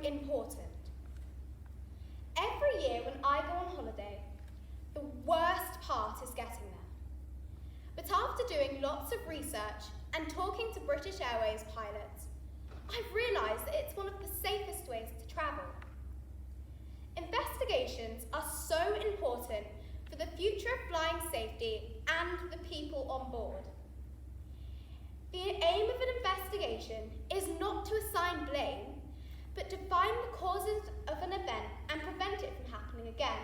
important. Every year when I go on holiday, the worst part is getting there. But after doing lots of research and talking to British Airways pilots, I've realised that it's one of the safest ways to travel. Investigations are so important for the future of flying safety and the people on board. The aim of an investigation is not to assign blame, but to find the causes of an event and prevent it from happening again.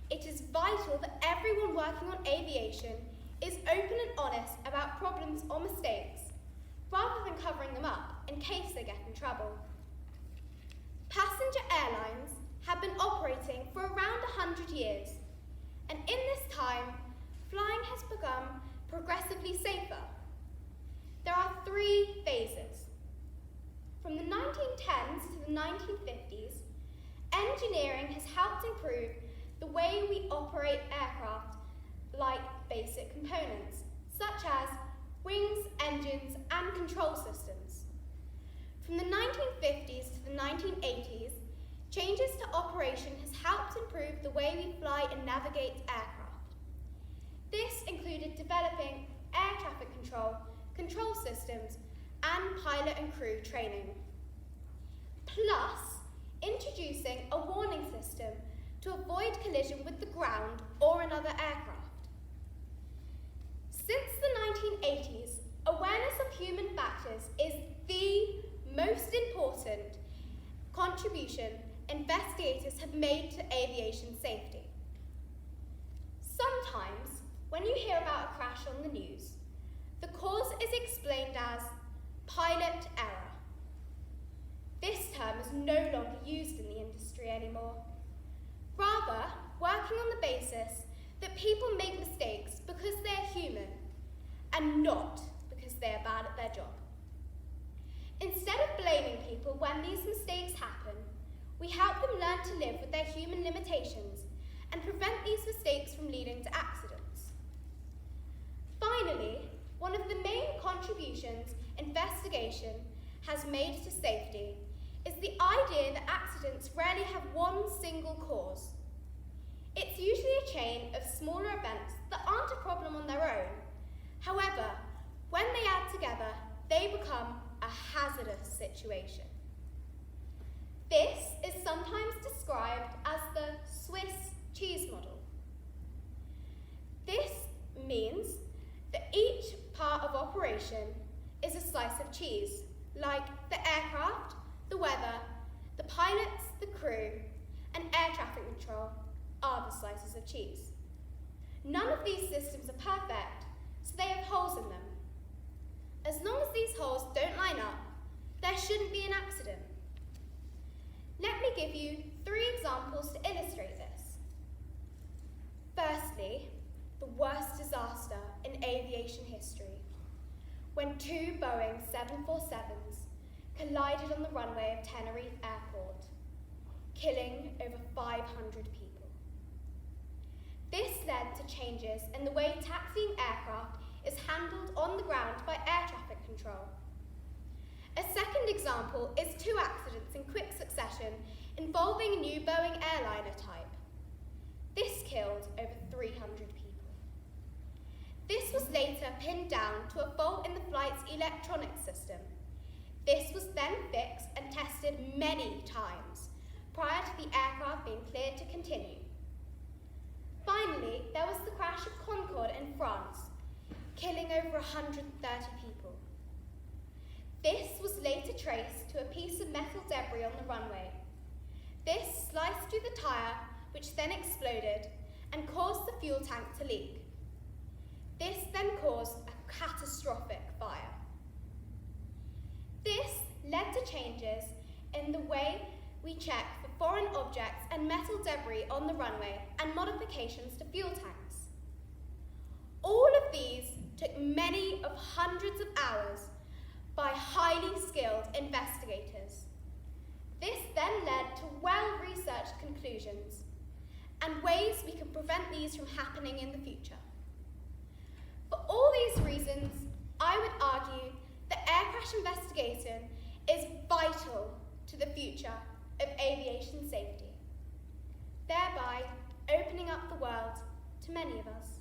It is vital that everyone working on aviation is open and honest about problems or mistakes, rather than covering them up in case they get in trouble. Passenger airlines have been operating for around 100 years, and in this time, flying has become progressively safer. There are 3 phases. From the 1910s to the 1950s, engineering has helped improve the way we operate aircraft, like basic components, such as wings, engines, and control systems. From the 1950s to the 1980s, changes to operation has helped improve the way we fly and navigate aircraft. This included developing air traffic control systems, and pilot and crew training. Plus, introducing a warning system to avoid collision with the ground or another aircraft. Since the 1980s, awareness of human factors is the most important contribution investigators have made to aviation safety. Sometimes, when you hear about a crash on the news, the cause is explained as pilot error. This term is no longer used in the industry anymore. Rather, working on the basis that people make mistakes because they're human and not because they are bad at their job. Instead of blaming people when these mistakes happen, we help them learn to live with their human limitations and prevent these mistakes from leading to accidents. Finally, one of the main contributions investigation has made to safety is the idea that accidents rarely have one single cause. It's usually a chain of smaller events that aren't a problem on their own. However, when they add together, they become a hazardous situation. This is sometimes described as the Swiss cheese model. This means that each part of operation is a slice of cheese, like the aircraft, the weather, the pilots, the crew, and air traffic control are the slices of cheese. None of these systems are perfect, so they have holes in them. As long as these holes don't line up, there shouldn't be an accident. Let me give you 3 examples to illustrate this. Firstly, the worst disaster in aviation history, when 2 Boeing 747s collided on the runway of Tenerife Airport, killing over 500 people. This led to changes in the way taxiing aircraft is handled on the ground by air traffic control. A second example is 2 accidents in quick succession involving a new Boeing airliner type. This killed over 300 people. This was later pinned down to a fault in the flight's electronics system. This was then fixed and tested many times prior to the aircraft being cleared to continue. Finally, there was the crash of Concorde in France, killing over 130 people. This was later traced to a piece of metal debris on the runway. This sliced through the tyre, which then exploded and caused the fuel tank to leak. This then caused a catastrophic fire. This led to changes in the way we check for foreign objects and metal debris on the runway and modifications to fuel tanks. All of these took many of hundreds of hours by highly skilled investigators. This then led to well-researched conclusions and ways we can prevent these from happening in the future. For all these reasons, I would argue that air crash investigation is vital to the the future of aviation safety, thereby opening up the world to many of us.